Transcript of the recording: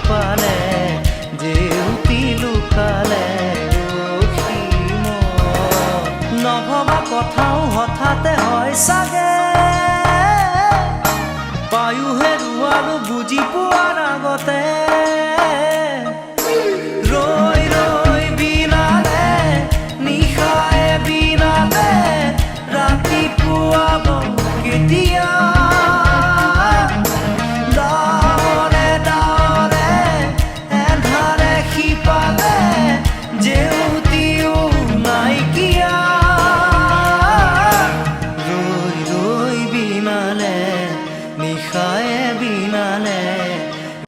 পালে জেউতি লুকালে অসীম নভবা কথাও হঠাতে হয় চাগে পায়ো হেৰুৱালো বুজি পোৱাৰ আগতে